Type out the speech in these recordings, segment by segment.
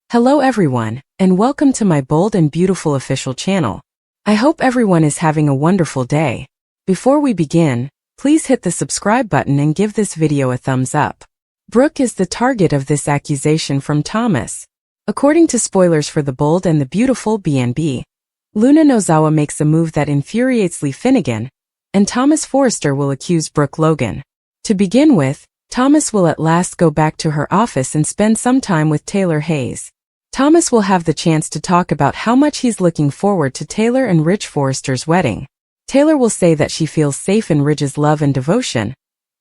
Hello everyone, and welcome to my bold and beautiful official channel. I hope everyone is having a wonderful day. Before we begin, please hit the subscribe button and give this video a thumbs up. Brooke is the target of this accusation from Thomas. According to spoilers for The Bold and the Beautiful B&B, Luna Nozawa makes a move that infuriates Lee Finnegan, and Thomas Forrester will accuse Brooke Logan. To begin with, Thomas will at last go back to her office and spend some time with Taylor Hayes. Thomas will have the chance to talk about how much he's looking forward to Taylor and Ridge Forrester's wedding. Taylor will say that she feels safe in Ridge's love and devotion,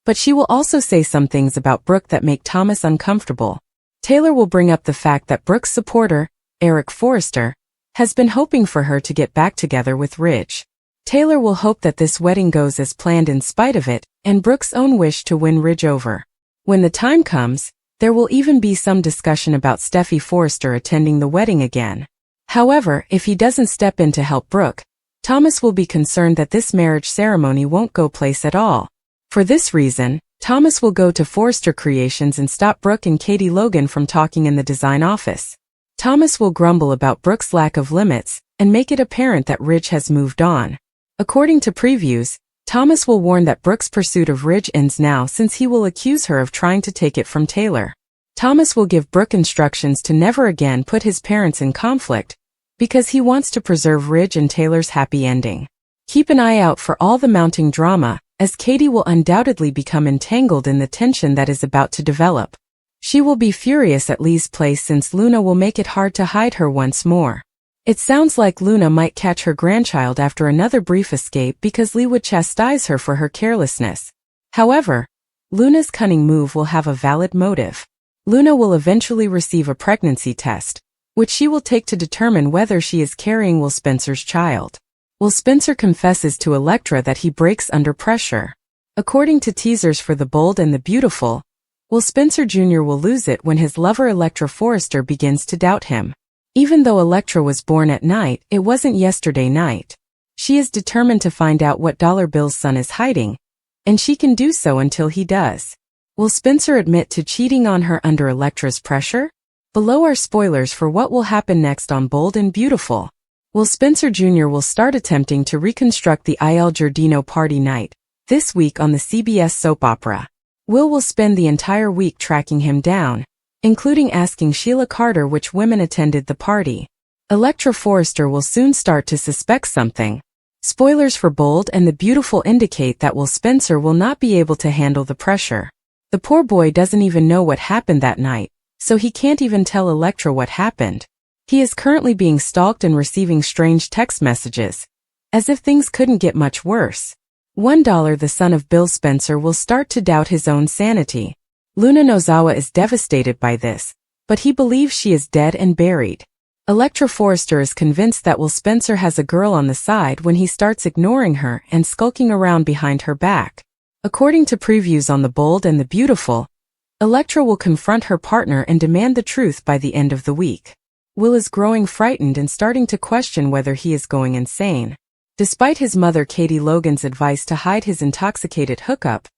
but she will also say some things about Brooke that make Thomas uncomfortable. Taylor will bring up the fact that Brooke's supporter, Eric Forrester, has been hoping for her to get back together with Ridge. Taylor will hope that this wedding goes as planned in spite of it, and Brooke's own wish to win Ridge over. When the time comes, there will even be some discussion about Steffi Forrester attending the wedding again. However, if he doesn't step in to help Brooke, Thomas will be concerned that this marriage ceremony won't go place at all. For this reason, Thomas will go to Forrester Creations and stop Brooke and Katie Logan from talking in the design office. Thomas will grumble about Brooke's lack of limits and make it apparent that Ridge has moved on. According to previews, Thomas will warn that Brooke's pursuit of Ridge ends now since he will accuse her of trying to take it from Taylor. Thomas will give Brooke instructions to never again put his parents in conflict, because he wants to preserve Ridge and Taylor's happy ending. Keep an eye out for all the mounting drama, as Katie will undoubtedly become entangled in the tension that is about to develop. She will be furious at Lee's place since Luna will make it hard to hide her once more. It sounds like Luna might catch her grandchild after another brief escape because Lee would chastise her for her carelessness. However, Luna's cunning move will have a valid motive. Luna will eventually receive a pregnancy test, which she will take to determine whether she is carrying Will Spencer's child. Will Spencer confesses to Elektra that he breaks under pressure. According to teasers for The Bold and the Beautiful, Will Spencer Jr. will lose it when his lover Elektra Forrester begins to doubt him. Even though Elektra was born at night, it wasn't yesterday night. She is determined to find out what Dollar Bill's son is hiding, and she can do so until he does. Will Spencer admit to cheating on her under Elektra's pressure? Below are spoilers for what will happen next on Bold and Beautiful. Will Spencer Jr. will start attempting to reconstruct the Il Giardino party night this week on the CBS soap opera. Will spend the entire week tracking him down, including asking Sheila Carter which women attended the party. Elektra Forrester will soon start to suspect something. Spoilers for Bold and the Beautiful indicate that Will Spencer will not be able to handle the pressure. The poor boy doesn't even know what happened that night, so he can't even tell Elektra what happened. He is currently being stalked and receiving strange text messages, as if things couldn't get much worse. $1 The son of Bill Spencer will start to doubt his own sanity. Luna Nozawa is devastated by this, but he believes she is dead and buried. Elektra Forrester is convinced that Will Spencer has a girl on the side when he starts ignoring her and skulking around behind her back. According to previews on The Bold and the Beautiful, Elektra will confront her partner and demand the truth by the end of the week. Will is growing frightened and starting to question whether he is going insane. Despite his mother Katie Logan's advice to hide his intoxicated hookup,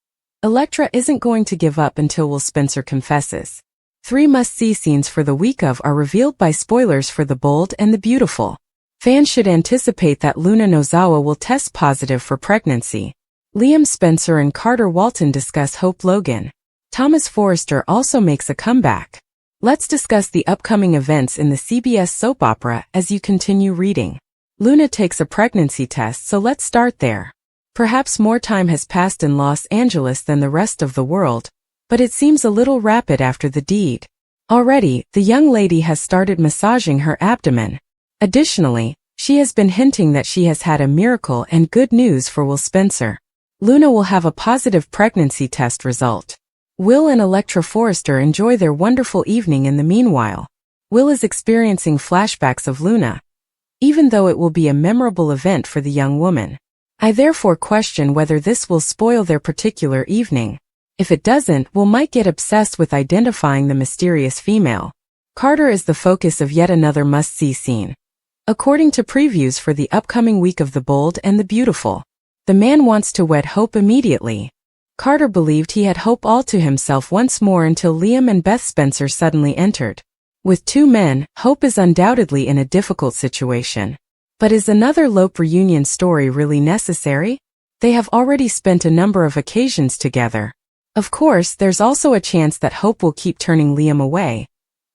Elektra isn't going to give up until Will Spencer confesses. 3 must-see scenes for the week of are revealed by spoilers for The Bold and the Beautiful. Fans should anticipate that Luna Nozawa will test positive for pregnancy. Liam Spencer and Carter Walton discuss Hope Logan. Thomas Forrester also makes a comeback. Let's discuss the upcoming events in the CBS soap opera as you continue reading. Luna takes a pregnancy test, so let's start there. Perhaps more time has passed in Los Angeles than the rest of the world, but it seems a little rapid after the deed. Already, the young lady has started massaging her abdomen. Additionally, she has been hinting that she has had a miracle and good news for Will Spencer. Luna will have a positive pregnancy test result. Will and Elektra Forrester enjoy their wonderful evening in the meanwhile. Will is experiencing flashbacks of Luna, even though it will be a memorable event for the young woman. I therefore question whether this will spoil their particular evening. If it doesn't, Will might get obsessed with identifying the mysterious female. Carter is the focus of yet another must-see scene. According to previews for the upcoming week of The Bold and the Beautiful, the man wants to wed Hope immediately. Carter believed he had Hope all to himself once more until Liam and Beth Spencer suddenly entered. With two men, Hope is undoubtedly in a difficult situation. But is another Lope reunion story really necessary? They have already spent a number of occasions together. Of course, there's also a chance that Hope will keep turning Liam away,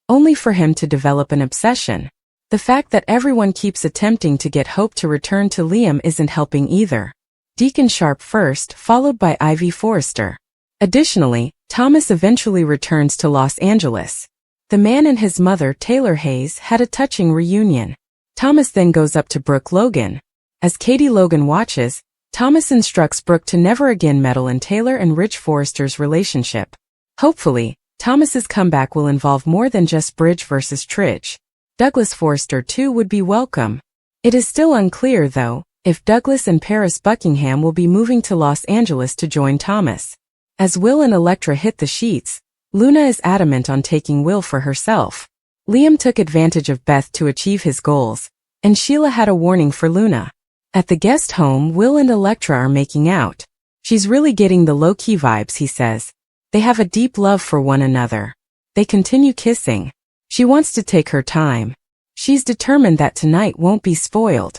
only for him to develop an obsession. The fact that everyone keeps attempting to get Hope to return to Liam isn't helping either. Deacon Sharp first, followed by Ivy Forrester. Additionally, Thomas eventually returns to Los Angeles. The man and his mother, Taylor Hayes, had a touching reunion. Thomas then goes up to Brooke Logan. As Katie Logan watches, Thomas instructs Brooke to never again meddle in Taylor and Rich Forrester's relationship. Hopefully, Thomas's comeback will involve more than just Bridge versus Tridge. Douglas Forrester too would be welcome. It is still unclear, though, if Douglas and Paris Buckingham will be moving to Los Angeles to join Thomas. As Will and Elektra hit the sheets, Luna is adamant on taking Will for herself. Liam took advantage of Beth to achieve his goals, and Sheila had a warning for Luna. At the guest home, Will and Elektra are making out. She's really getting the low-key vibes, he says. They have a deep love for one another. They continue kissing. She wants to take her time. She's determined that tonight won't be spoiled.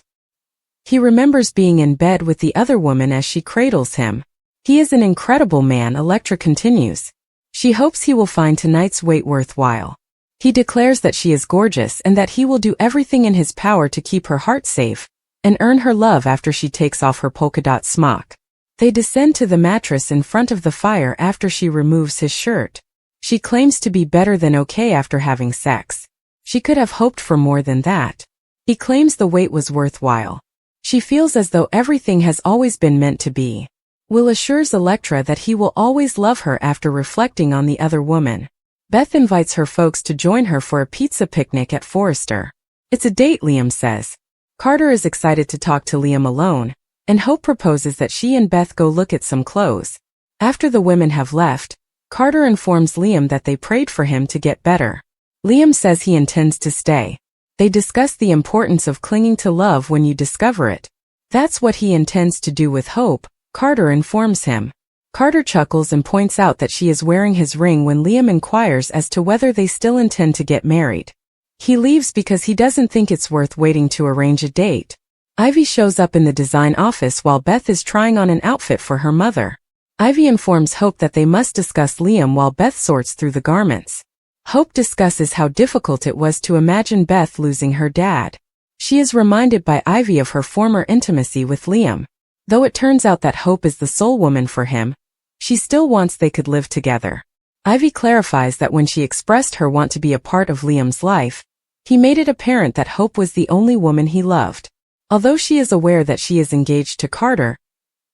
He remembers being in bed with the other woman as she cradles him. He is an incredible man, Elektra continues. She hopes he will find tonight's wait worthwhile. He declares that she is gorgeous and that he will do everything in his power to keep her heart safe and earn her love after she takes off her polka dot smock. They descend to the mattress in front of the fire after she removes his shirt. She claims to be better than okay after having sex. She could have hoped for more than that. He claims the wait was worthwhile. She feels as though everything has always been meant to be. Will assures Elektra that he will always love her after reflecting on the other woman. Beth invites her folks to join her for a pizza picnic at Forrester. It's a date, Liam says. Carter is excited to talk to Liam alone, and Hope proposes that she and Beth go look at some clothes. After the women have left, Carter informs Liam that they prayed for him to get better. Liam says he intends to stay. They discuss the importance of clinging to love when you discover it. That's what he intends to do with Hope, Carter informs him. Carter chuckles and points out that she is wearing his ring when Liam inquires as to whether they still intend to get married. He leaves because he doesn't think it's worth waiting to arrange a date. Ivy shows up in the design office while Beth is trying on an outfit for her mother. Ivy informs Hope that they must discuss Liam while Beth sorts through the garments. Hope discusses how difficult it was to imagine Beth losing her dad. She is reminded by Ivy of her former intimacy with Liam. Though it turns out that Hope is the sole woman for him, she still wants they could live together. Ivy clarifies that when she expressed her want to be a part of Liam's life, he made it apparent that Hope was the only woman he loved. Although she is aware that she is engaged to Carter,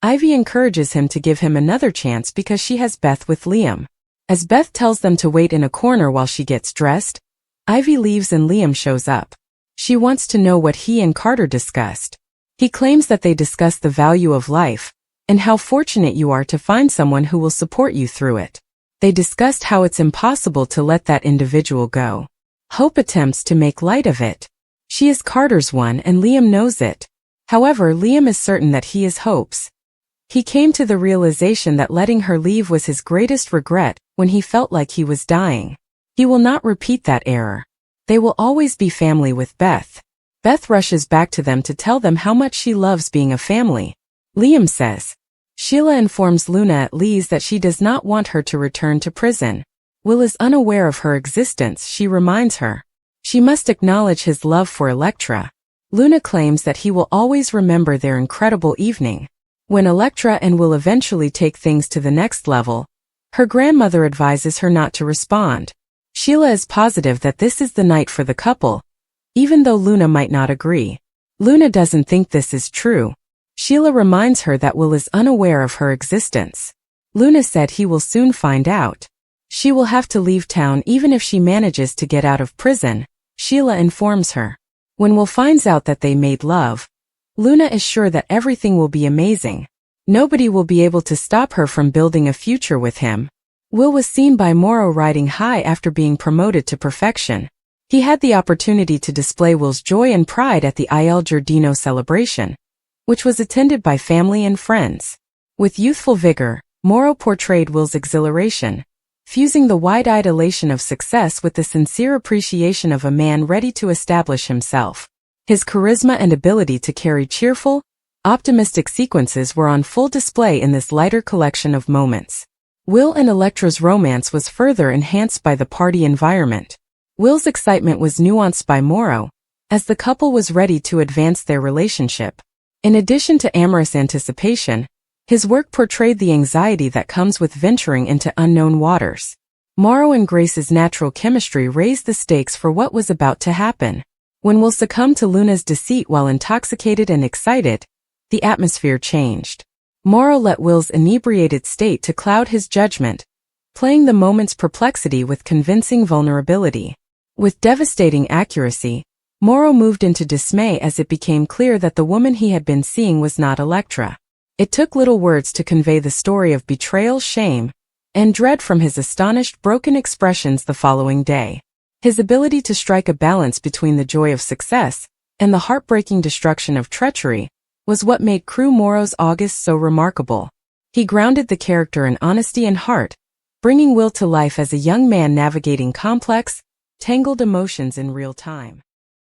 Ivy encourages him to give him another chance because she has Beth with Liam. As Beth tells them to wait in a corner while she gets dressed, Ivy leaves and Liam shows up. She wants to know what he and Carter discussed. He claims that they discussed the value of life and how fortunate you are to find someone who will support you through it. They discussed how it's impossible to let that individual go. Hope attempts to make light of it. She is Carter's one and Liam knows it. However, Liam is certain that he is Hope's. He came to the realization that letting her leave was his greatest regret when he felt like he was dying. He will not repeat that error. They will always be family with Beth. Beth rushes back to them to tell them how much she loves being a family. Liam says. Sheila informs Luna at Lee's that she does not want her to return to prison. Will is unaware of her existence, she reminds her. She must acknowledge his love for Elektra. Luna claims that he will always remember their incredible evening. When Elektra and Will eventually take things to the next level, her grandmother advises her not to respond. Sheila is positive that this is the night for the couple, even though Luna might not agree. Luna doesn't think this is true. Sheila reminds her that Will is unaware of her existence. Luna said he will soon find out. She will have to leave town even if she manages to get out of prison, Sheila informs her. When Will finds out that they made love, Luna is sure that everything will be amazing. Nobody will be able to stop her from building a future with him. Will was seen by Morrow riding high after being promoted to perfection. He had the opportunity to display Will's joy and pride at the Il Giardino celebration, which was attended by family and friends. With youthful vigor, Morrow portrayed Will's exhilaration, fusing the wide-eyed elation of success with the sincere appreciation of a man ready to establish himself. His charisma and ability to carry cheerful, optimistic sequences were on full display in this lighter collection of moments. Will and Electra's romance was further enhanced by the party environment. Will's excitement was nuanced by Morrow, as the couple was ready to advance their relationship. In addition to amorous anticipation, his work portrayed the anxiety that comes with venturing into unknown waters. Morrow and Grace's natural chemistry raised the stakes for what was about to happen. When Will succumbed to Luna's deceit while intoxicated and excited, the atmosphere changed. Morrow let Will's inebriated state to cloud his judgment, playing the moment's perplexity with convincing vulnerability. With devastating accuracy, Morrow moved into dismay as it became clear that the woman he had been seeing was not Electra. It took little words to convey the story of betrayal, shame, and dread from his astonished, broken expressions the following day. His ability to strike a balance between the joy of success and the heartbreaking destruction of treachery was what made Crew Morrow's August so remarkable. He grounded the character in honesty and heart, bringing Will to life as a young man navigating complex, tangled emotions in real time.